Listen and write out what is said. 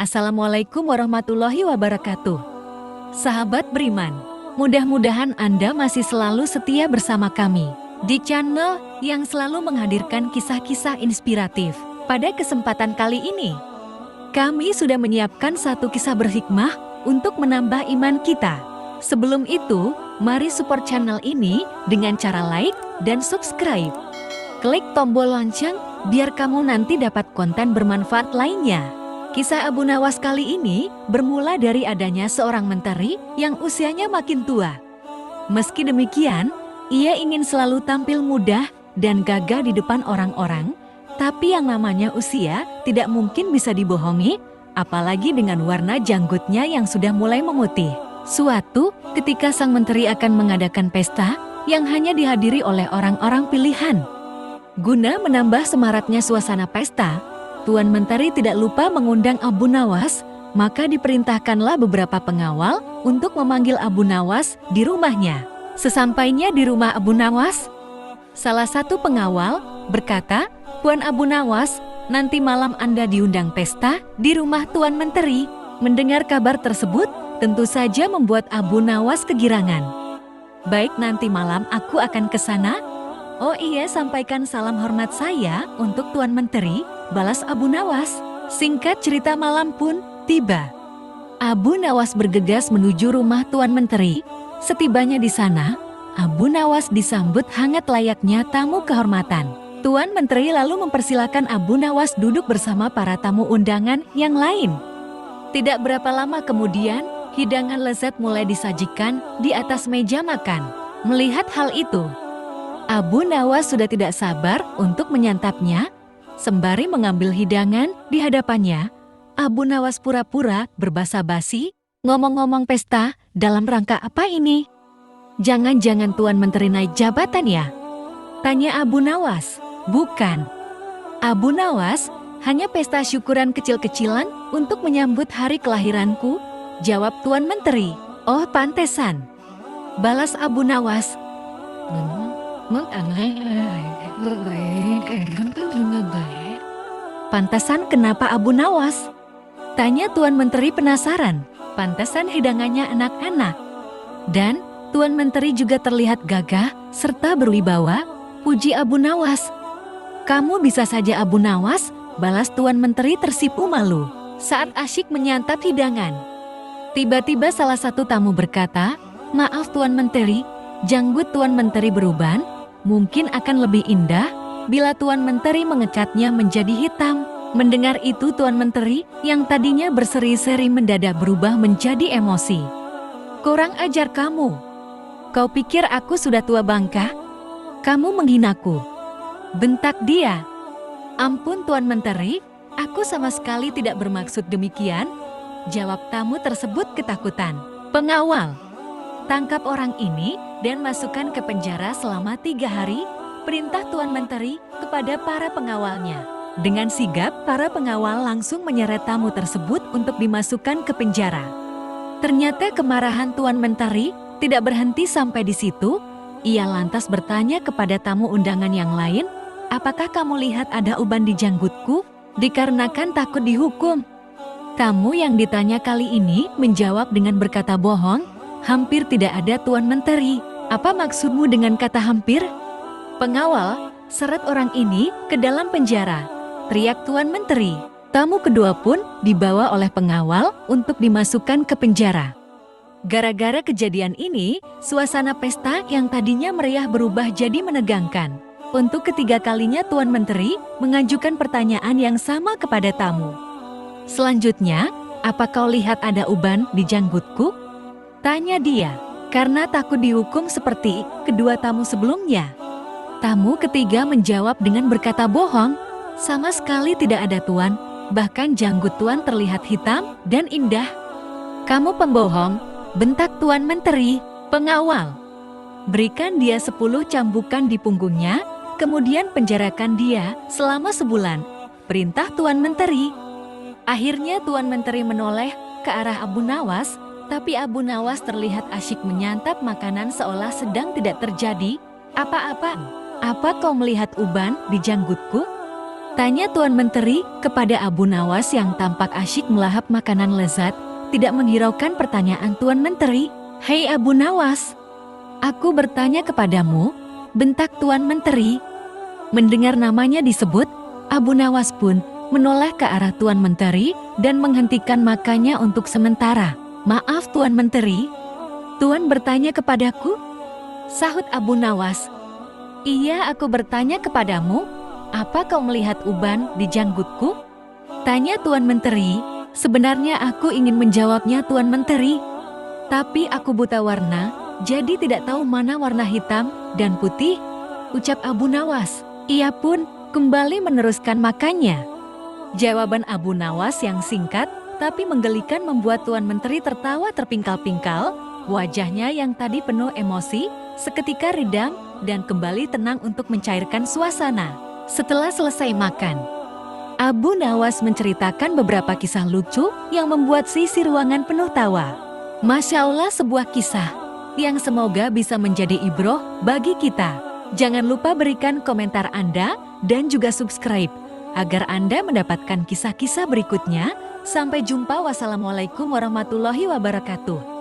Assalamualaikum warahmatullahi wabarakatuh. Sahabat beriman, mudah-mudahan Anda masih selalu setia bersama kami di channel yang selalu menghadirkan kisah-kisah inspiratif. Pada kesempatan kali ini, kami sudah menyiapkan satu kisah berhikmah untuk menambah iman kita. Sebelum itu, mari support channel ini dengan cara like dan subscribe. Klik tombol lonceng biar kamu nanti dapat konten bermanfaat lainnya. Kisah Abu Nawas kali ini bermula dari adanya seorang menteri yang usianya makin tua. Meski demikian, ia ingin selalu tampil muda dan gagah di depan orang-orang, tapi yang namanya usia tidak mungkin bisa dibohongi, apalagi dengan warna janggutnya yang sudah mulai memutih. Suatu ketika sang menteri akan mengadakan pesta yang hanya dihadiri oleh orang-orang pilihan. Guna menambah semaraknya suasana pesta, Tuan Menteri tidak lupa mengundang Abu Nawas, maka diperintahkanlah beberapa pengawal untuk memanggil Abu Nawas di rumahnya. Sesampainya di rumah Abu Nawas, salah satu pengawal berkata, "Tuan Abu Nawas, nanti malam Anda diundang pesta di rumah Tuan Menteri." Mendengar kabar tersebut, tentu saja membuat Abu Nawas kegirangan. "Baik, nanti malam aku akan ke sana." "Oh iya, sampaikan salam hormat saya untuk Tuan Menteri," balas Abu Nawas. Singkat cerita, malam pun tiba. Abu Nawas bergegas menuju rumah Tuan Menteri. Setibanya di sana, Abu Nawas disambut hangat layaknya tamu kehormatan. Tuan Menteri lalu mempersilakan Abu Nawas duduk bersama para tamu undangan yang lain. Tidak berapa lama kemudian, hidangan lezat mulai disajikan di atas meja makan. Melihat hal itu, Abu Nawas sudah tidak sabar untuk menyantapnya. Sembari mengambil hidangan di hadapannya, Abu Nawas pura-pura berbasa-basi, "Ngomong-ngomong pesta, dalam rangka apa ini? Jangan-jangan Tuan Menteri naik jabatan ya?" tanya Abu Nawas. "Bukan. Abu Nawas, hanya pesta syukuran kecil-kecilan untuk menyambut hari kelahiranku," jawab Tuan Menteri. "Oh, pantesan," balas Abu Nawas. "Pantesan kenapa Abu Nawas?" tanya Tuan Menteri penasaran. "Pantesan hidangannya enak-enak. Dan Tuan Menteri juga terlihat gagah serta berwibawa," puji Abu Nawas. "Kamu bisa saja Abu Nawas," balas Tuan Menteri tersipu malu. Saat asyik menyantap hidangan, tiba-tiba salah satu tamu berkata, "Maaf Tuan Menteri, janggut Tuan Menteri beruban. Mungkin akan lebih indah bila Tuan Menteri mengecatnya menjadi hitam." Mendengar itu, Tuan Menteri yang tadinya berseri-seri mendadak berubah menjadi emosi. "Kurang ajar kamu. Kau pikir aku sudah tua bangka? Kamu menghinaku," bentak dia. "Ampun Tuan Menteri, aku sama sekali tidak bermaksud demikian," jawab tamu tersebut ketakutan. "Pengawal, tangkap orang ini dan masukkan ke penjara selama 3 hari, perintah Tuan Menteri kepada para pengawalnya." Dengan sigap, para pengawal langsung menyeret tamu tersebut untuk dimasukkan ke penjara. Ternyata kemarahan Tuan Menteri tidak berhenti sampai di situ. Ia lantas bertanya kepada tamu undangan yang lain, "Apakah kamu lihat ada uban di janggutku?" Dikarenakan takut dihukum. Tamu yang ditanya kali ini menjawab dengan berkata bohong, "Hampir tidak ada Tuan Menteri." "Apa maksudmu dengan kata hampir?" "Pengawal, seret orang ini ke dalam penjara," teriak Tuan Menteri. Tamu kedua pun dibawa oleh pengawal untuk dimasukkan ke penjara. Gara-gara kejadian ini, suasana pesta yang tadinya meriah berubah jadi menegangkan. Untuk ketiga kalinya Tuan Menteri mengajukan pertanyaan yang sama kepada tamu. "Selanjutnya, apa kau lihat ada uban di janggutku?" tanya dia. Karena takut dihukum seperti kedua tamu sebelumnya, tamu ketiga menjawab dengan berkata bohong, "Sama sekali tidak ada Tuan, bahkan janggut Tuan terlihat hitam dan indah." "Kamu pembohong," bentak Tuan Menteri. "Pengawal, berikan dia 10 cambukan di punggungnya, kemudian penjarakan dia selama sebulan," perintah Tuan Menteri. Akhirnya Tuan Menteri menoleh ke arah Abu Nawas, tapi Abu Nawas terlihat asyik menyantap makanan seolah sedang tidak terjadi apa-apa. "Apa kau melihat uban di janggutku?" Tanya Tuan Menteri kepada Abu Nawas yang tampak asyik melahap makanan lezat, tidak menghiraukan pertanyaan Tuan Menteri. "Hei Abu Nawas, aku bertanya kepadamu," bentak Tuan Menteri. Mendengar namanya disebut, Abu Nawas pun menoleh ke arah Tuan Menteri dan menghentikan makannya untuk sementara. "Maaf Tuan Menteri, Tuan bertanya kepadaku?" sahut Abu Nawas. "Iya, aku bertanya kepadamu. Apa kau melihat uban di janggutku?" tanya Tuan Menteri. "Sebenarnya aku ingin menjawabnya Tuan Menteri, tapi aku buta warna, jadi tidak tahu mana warna hitam dan putih," ucap Abu Nawas. Ia pun kembali meneruskan makannya. Jawaban Abu Nawas yang singkat tapi menggelikan membuat Tuan Menteri tertawa terpingkal-pingkal. Wajahnya yang tadi penuh emosi seketika redam dan kembali tenang untuk mencairkan suasana. Setelah selesai makan, Abu Nawas menceritakan beberapa kisah lucu yang membuat sisi ruangan penuh tawa. Masya Allah, sebuah kisah yang semoga bisa menjadi ibroh bagi kita. Jangan lupa berikan komentar Anda dan juga subscribe agar Anda mendapatkan kisah-kisah berikutnya. Sampai jumpa, wassalamualaikum warahmatullahi wabarakatuh.